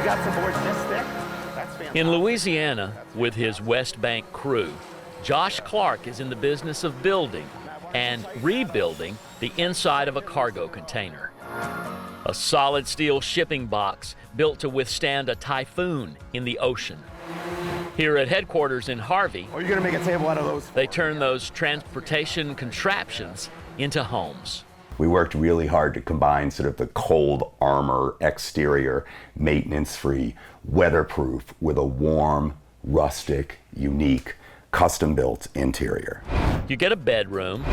You got some boards this thick? That's fantastic. In Louisiana, with his West Bank crew, Josh Clark is in the business of building and rebuilding the inside of a cargo container. A solid steel shipping box built to withstand a typhoon in the ocean. Here at headquarters in Harvey, Or you're gonna make a table out of those. they turn those transportation contraptions into homes. We worked really hard to combine sort of the cold armor exterior, maintenance-free, weatherproof, with a warm, rustic, unique, custom-built interior. You get a bedroom.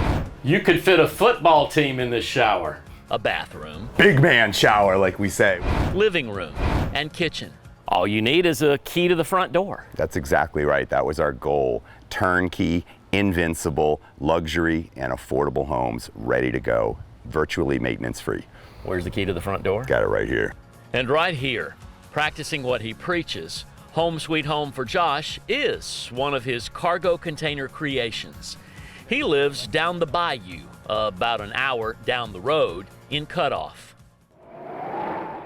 You could fit a football team in this shower. A bathroom, Big man shower, like we say. living room, and kitchen. All you need is a key to the front door. That's exactly right. That was our goal. Turnkey, invincible, luxury, and affordable homes ready to go, virtually maintenance-free. Where's the key to the front door? Got it right here. And right here, practicing what he preaches, Home Sweet Home for Josh is one of his cargo container creations. He lives down the bayou, about an hour down the road in Cutoff.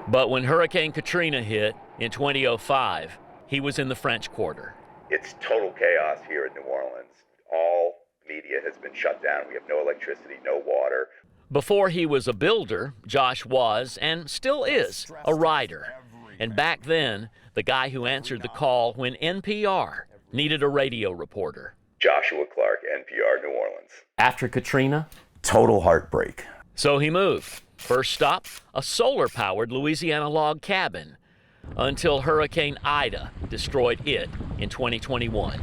But when Hurricane Katrina hit in 2005, he was in the French Quarter. It's total chaos here in New Orleans. All media has been shut down. We have no electricity, no water. Before he was a builder, Josh was, and still is, a writer. And back then, the guy who answered the call when NPR needed a radio reporter. Joshua Clark, NPR, New Orleans. After Katrina, Total heartbreak. so he moved. First stop, a solar-powered Louisiana log cabin, until Hurricane Ida destroyed it in 2021.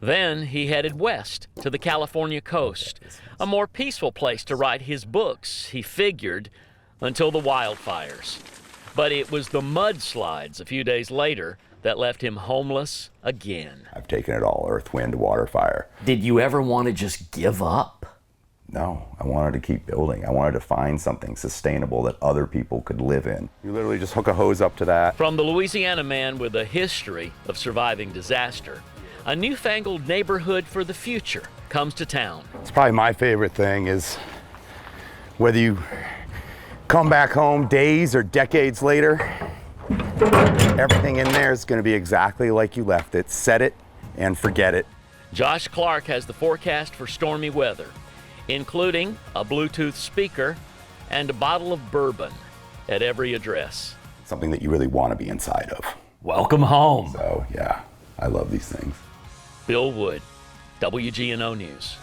Then he headed west to the California coast, a more peaceful place to write his books, he figured, until the wildfires. But it was the mudslides a few days later that left him homeless again. I've taken it all, earth, wind, water, fire. Did you ever want to just give up? No, I wanted to keep building. I wanted to find something sustainable that other people could live in. You literally just hook a hose up to that. From the Louisiana man with a history of surviving disaster, a newfangled neighborhood for the future comes to town. It's probably my favorite thing is whether you come back home days or decades later, everything in there is going to be exactly like you left it. Set it and forget it. Josh Clark has the forecast for stormy weather, including a Bluetooth speaker and a bottle of bourbon at every address. Something that you really want to be inside of. Welcome home. So yeah, I love these things. Bill Wood, WGNO News.